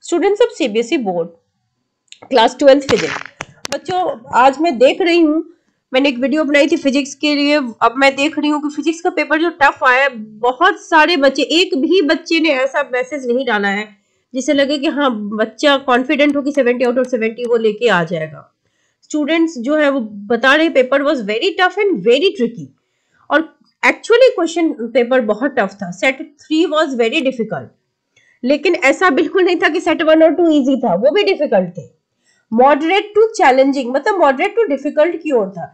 Students of CBSE board class 12th physics. बच्चों आज मैं देख रही हूँ, मैंने एक वीडियो बनाई थी फिजिक्स के लिए। अब मैं देख रही हूँ कि फिजिक्स का पेपर जो टफ आया है, बहुत सारे बच्चे, एक भी बच्चे ने ऐसा मैसेज नहीं डाला है जिससे लगे कि हाँ बच्चा कॉन्फिडेंट हो कि 70 आउट ऑफ 70 वो लेके आ जाएगा। स्टूडेंट्स जो है वो बता रहे paper was very tough and very tricky, और एक्चुअली क्वेश्चन पेपर बहुत टफ था। सेट 3 वॉज वेरी डिफिकल्ट, लेकिन ऐसा बिल्कुल नहीं था कि सेट 1 और 2 इजी था, वो भी डिफिकल्ट थे। मॉडरेट टू चैलेंजिंग, मतलब मॉडरेट टू डिफिकल्ट की ओर था।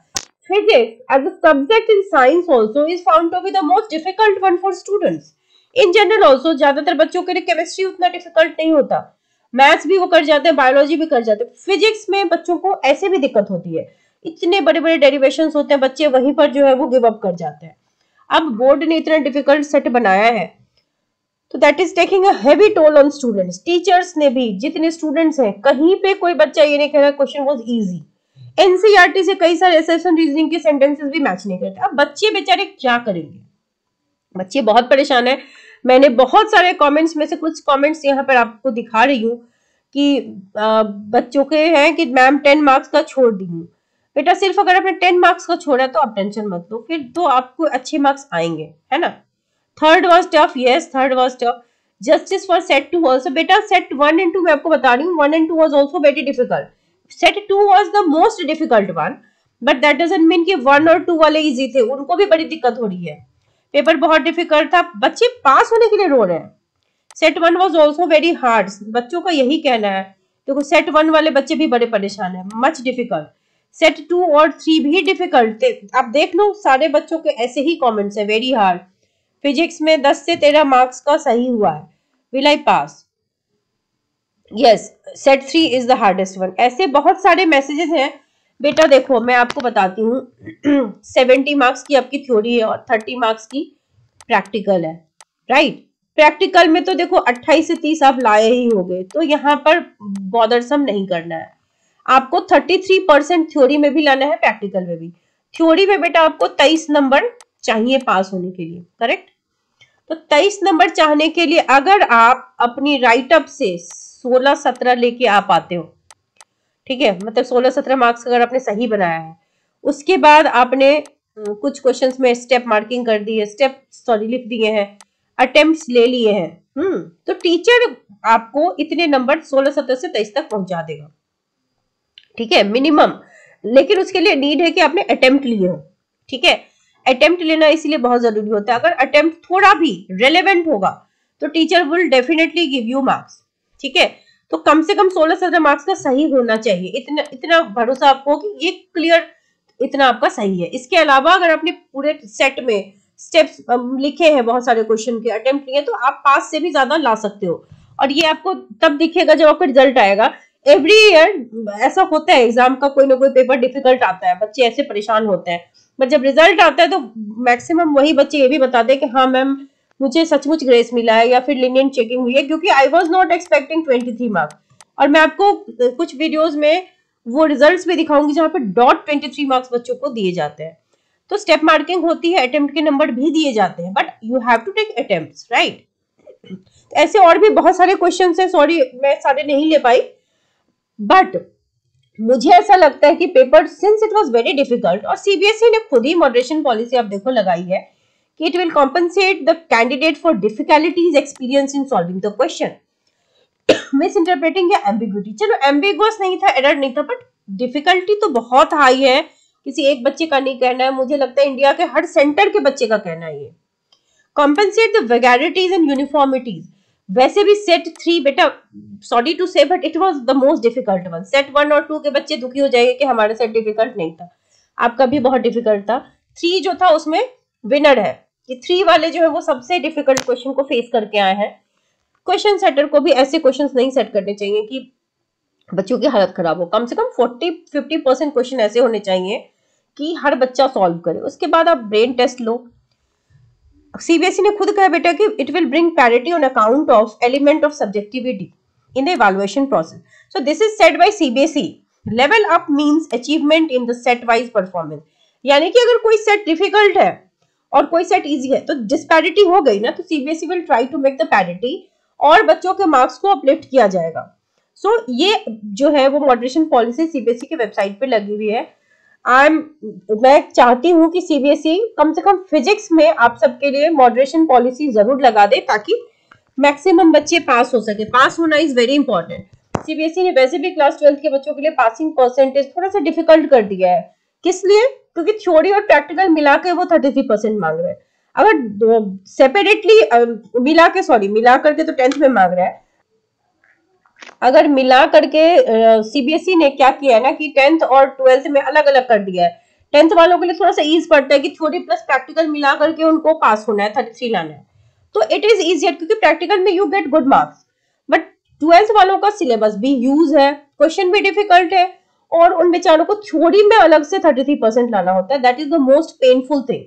Physics as a subject in science also is found to be the most difficult one for students. In general also ज्यादातर बच्चों के लिए केमिस्ट्री उतना डिफिकल्ट नहीं होता, मैथ्स भी वो कर जाते हैं, बायोलॉजी भी कर जाते हैं। फिजिक्स में बच्चों को ऐसे भी दिक्कत होती है, इतने बड़े बड़े डेरिवेशंस होते हैं, बच्चे वहीं पर जो है वो गिव अप कर जाते हैं। अब बोर्ड ने इतना डिफिकल्ट सेट बनाया है तो that is taking a heavy toll on students. Teachers ने भी, जितने स्टूडेंट्स हैं, कहीं पे कोई बच्चा ये नहीं कह रहा क्वेश्चन वाज इजी। एनसीईआरटी से कई सारे एसेशन रीजनिंग के सेंटेंसेस भी मैच नहीं करते। अब बच्चे बेचारे क्या करेंगे, बच्चे बहुत परेशान है। मैंने बहुत सारे कमेंट्स में से कुछ कमेंट्स यहाँ पर आपको दिखा रही हूँ कि बच्चों के हैं कि मैम 10 मार्क्स का छोड़ दी हूँ। बेटा सिर्फ अगर आपने 10 मार्क्स का छोड़ा तो आप टेंशन मत लो, फिर तो आपको अच्छे मार्क्स आएंगे, है ना। Third was tough, yes third was tough. Justice for set 2 also, बेटा सेट 1 एंड 2 मैं आपको बता रही हूँ, 1 and 2 was also very difficult. Set 2 was the most difficult one, but that doesn't mean कि 1 और 2 वाले इजी थे, उनको भी बड़ी दिक्कत हो रही है। पेपर बहुत डिफिकल्ट था, बच्चे पास होने के लिए रो रहे हैं। Set 1 was also very hard, बच्चों का यही कहना है। देखो सेट 1 वाले बच्चे भी बड़े परेशान है, मच डिफिकल्ट। सेट 2 और 3 भी डिफिकल्ट थे। आप देख लो सारे बच्चों के ऐसे ही कमेंट्स है, वेरी हार्ड। फिजिक्स में 10 से 13 मार्क्स का सही हुआ है, will I pass, yes set 3 is the hardest one. ऐसे बहुत सारे मैसेजेस हैं। बेटा देखो मैं आपको बताती हूँ 70 मार्क्स की आपकी थ्योरी है और 30 मार्क्स की प्रैक्टिकल है, राइट। प्रैक्टिकल में तो देखो 28 से 30 आप लाए ही हो गए, तो यहाँ पर बॉदरसम नहीं करना है। आपको 33% थ्योरी में भी लाना है, प्रैक्टिकल में भी। थ्योरी में बेटा आपको 23 नंबर चाहिए पास होने के लिए, करेक्ट। तो 23 नंबर चाहने के लिए अगर आप अपनी राइटअप से 16-17 लेके आ पाते हो, ठीक है, मतलब 16-17 मार्क्स अगर आपने सही बनाया है, उसके बाद आपने कुछ क्वेश्चंस में स्टेप मार्किंग कर दी है, लिख दिए हैं, अटेम्प्ट्स ले लिए हैं, तो टीचर आपको इतने नंबर 16-17 से 23 तक पहुंचा देगा, ठीक है, मिनिमम। लेकिन उसके लिए नीड है कि आपने अटेम्प्ट लिए हो, ठीक है। अटेम्प्ट लेना इसलिए बहुत जरूरी होता है। अगर अटेम्प्ट थोड़ा भी रेलेवेंट होगा तो teacher will definitely give you marks, ठीक है। तो कम से कम 16-17 मार्क्स का सही होना चाहिए, इतना भरोसा आपको कि ये क्लियर, इतना आपका सही है। इसके अलावा अगर आपने पूरे सेट में स्टेप्स लिखे हैं, बहुत सारे क्वेश्चन के अटेम्प्ट लिए, तो आप पास से भी ज्यादा ला सकते हो। और ये आपको तब दिखेगा जब आपका रिजल्ट आएगा। एवरी ईयर ऐसा होता है, एग्जाम का कोई ना कोई पेपर डिफिकल्ट आता है, बच्चे ऐसे परेशान होते हैं, बट जब रिजल्ट आता है तो मैक्सिमम वही बच्चे ये भी बताते हैं कि हाँ मैम मुझे सचमुच ग्रेस मिला है या फिर लीनियंट चेकिंग हुई है, क्योंकि I was not expecting 23 marks. और मैं आपको कुछ वीडियोस में वो रिजल्ट्स भी दिखाऊंगी जहां पे डॉट 23 मार्क्स बच्चों को दिए जाते हैं। तो स्टेप मार्किंग होती है, अटेम्प्ट के नंबर भी दिए जाते हैं, but you have to take attempts, right. ऐसे और भी बहुत सारे क्वेश्चंस हैं, सॉरी मैं सारे नहीं ले पाई, बट मुझे ऐसा लगता है कि paper since it was very difficult, और सीबीएसई ने खुद ही मॉडरेशन पॉलिसी आप देखो लगाई है कि it will compensate the candidate for difficulties experience in solving the question, miss interpreting या एम्बिग्युइटी। चलो एम्बिगुअस नहीं था, एरर नहीं था, बट डिफिकल्टी तो बहुत हाई है। किसी एक बच्चे का नहीं कहना है, मुझे लगता है इंडिया के हर सेंटर के बच्चे का कहना है ये। Compensate the vagaries and uniformities. वैसे भी सेट 3 बेटा sorry to say but it was the most difficult one. Set 1 और 2 के बच्चे दुखी हो जाएंगे कि हमारा सेट डिफिकल्ट नहीं था, आपका भी बहुत डिफिकल्ट था। 3 जो था उसमें विनर है कि 3 वाले जो है वो सबसे डिफिकल्ट क्वेश्चन को फेस करके आए हैं। क्वेश्चन सेटर को भी ऐसे क्वेश्चंस नहीं सेट करने चाहिए कि बच्चों की हालत खराब हो। कम से कम 40-50% क्वेश्चन ऐसे होने चाहिए कि हर बच्चा सॉल्व करे। उसके बाद आप ब्रेन टेस्ट लो। सीबीएसई ने खुद कहा बेटा कि it will bring parity on account of element of subjectivity in the evaluation process. So this is set by CBSE. Level up means achievement in the set wise performance. यानी कि अगर कोई set difficult है और कोई set easy है तो disparity हो गई ना, तो CBSE will try to make the parity और बच्चों के मार्क्स को अपलिफ्ट किया जाएगा। सो ये जो है वो मॉडरेशन पॉलिसी सीबीएसई के वेबसाइट पे लगी हुई है। मैं चाहती हूँ कि सीबीएसई कम से कम फिजिक्स में आप सबके लिए मॉडरेशन पॉलिसी जरूर लगा दे, ताकि मैक्सिमम बच्चे पास हो सके। पास होना इज वेरी इंपॉर्टेंट। सीबीएसई ने वैसे भी क्लास 12 के बच्चों के लिए पासिंग परसेंटेज थोड़ा सा डिफिकल्ट कर दिया है। किस लिए? क्योंकि थ्योरी और प्रैक्टिकल मिला के वो 33% मांग रहे हैं। अगर सेपरेटली मिला करके तो 10th में मांग रहा है। अगर मिला करके सीबीएसई ने क्या किया है ना कि 10th और 12th में अलग अलग कर दिया है। 10th वालों के लिए थोड़ा सा ईज पड़ता है कि थ्योरी प्लस प्रैक्टिकल मिला करके उनको पास होना है, 33 लाना है, तो इट इज इजियर क्योंकि प्रैक्टिकल में you get good marks. But 12th वालों का सिलेबस भी यूज है, क्वेश्चन भी डिफिकल्ट है, और उन बेचारों को थ्योरी में अलग से 33% लाना होता है। That is the most painful thing.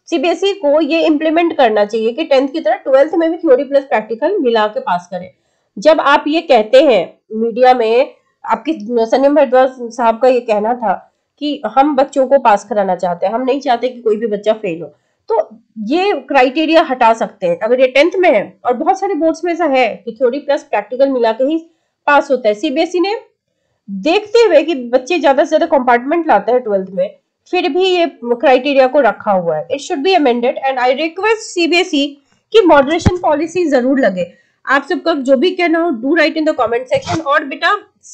CBSE को ये इंप्लीमेंट करना चाहिए कि 10th की तरह 12th में भी थ्योरी प्लस प्रैक्टिकल मिला के पास करें। जब आप ये कहते हैं मीडिया में, आपकी सनीम भारद्वाज साहब का ये कहना था कि हम बच्चों को पास कराना चाहते हैं, हम नहीं चाहते कि कोई भी बच्चा फेल हो, तो ये क्राइटेरिया हटा सकते हैं। अगर ये 10th में है, और बहुत सारे बोर्ड्स में ऐसा है कि थ्योरी प्लस प्रैक्टिकल मिला के ही पास होता है, सीबीएसई ने देखते हुए कि बच्चे ज्यादा से ज्यादा कंपार्टमेंट लाते हैं 12th में, फिर भी ये क्राइटेरिया को रखा हुआ है। It should be amended and I request CBSE की मॉडरेशन पॉलिसी जरूर लगे। आप सबका जो भी कहना हो do right in the comment section. और बेटा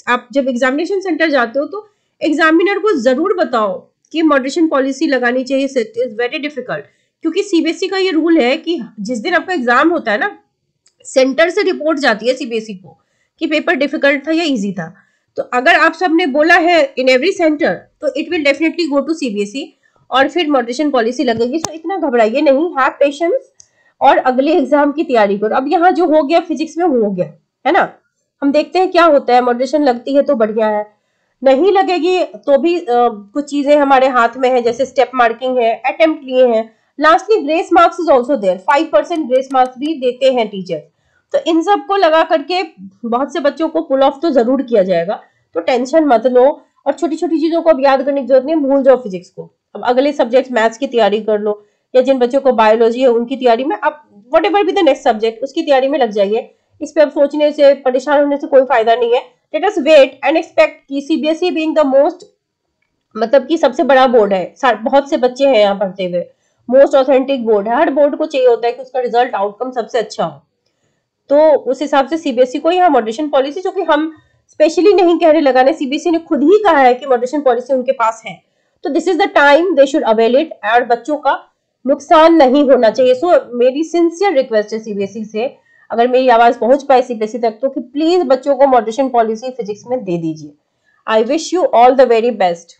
आप जब एग्जामिनेशन सेंटर जाते हो तो एग्जामिनर को जरूर बताओ कि मॉडरेशन पॉलिसी लगानी चाहिए। इट इज वेरी डिफिकल्ट, क्योंकि सीबीएसई का ये रूल है कि जिस दिन आपका एग्जाम होता है ना, सेंटर से रिपोर्ट जाती है सीबीएसई को कि पेपर डिफिकल्ट था या इजी था। तो अगर आप सबने बोला है इन एवरी सेंटर, तो it will definitely go to CBSE और फिर मॉडरेशन पॉलिसी लगेगी। सो इतना घबराइए नहीं, हैव पेशेंस और अगले एग्जाम की तैयारी करो। अब यहाँ जो हो गया फिजिक्स में हो गया है ना, हम देखते हैं क्या होता है। मॉडरेशन लगती है तो बढ़िया है, नहीं लगेगी तो भी कुछ चीजें हमारे हाथ में है, जैसे स्टेप मार्किंग है, अटेम्प्ट लिए हैं। Lastly grace marks is also there, 5% grace marks भी देते हैं टीचर। तो इन सब को लगा करके बहुत से बच्चों को पुल ऑफ तो जरूर किया जाएगा। तो टेंशन मत लो, और छोटी छोटी चीजों को अब याद करने की जरूरत नहीं, भूल जाओ फिजिक्स को। अब अगले सब्जेक्ट मैथ्स की तैयारी कर लो, या जिन बच्चों को बायोलॉजी है उनकी तैयारी में, अब whatever be the next subject उसकी तैयारी में लग जाइए। इस पे अब सोचने से, परेशान होने से कोई फायदा नहीं है। Let us wait and expect कि सीबीएसई बीइंग द मोस्ट, मतलब कि सबसे बड़ा बोर्ड है, बहुत से बच्चे हैं यहाँ पढ़ते हुए, मोस्ट ऑथेंटिक बोर्ड है। हर बोर्ड को चाहिए होता है कि उसका रिजल्ट आउटकम सबसे अच्छा हो। तो उस हिसाब से सीबीएसई को यहाँ मॉडरेशन पॉलिसी, जो कि हम स्पेशली नहीं कह रहे लगाने, सीबीएसई ने खुद ही कहा है कि मॉडरेशन पॉलिसी उनके पास है, तो this is the time they should avail it, और बच्चों का नुकसान नहीं होना चाहिए। सो मेरी सिंसियर रिक्वेस्ट है सीबीएसई से, अगर मेरी आवाज पहुंच पाए सीबीएसई तक, तो कि प्लीज बच्चों को मॉडरेशन पॉलिसी फिजिक्स में दे दीजिए। I wish you all the very best.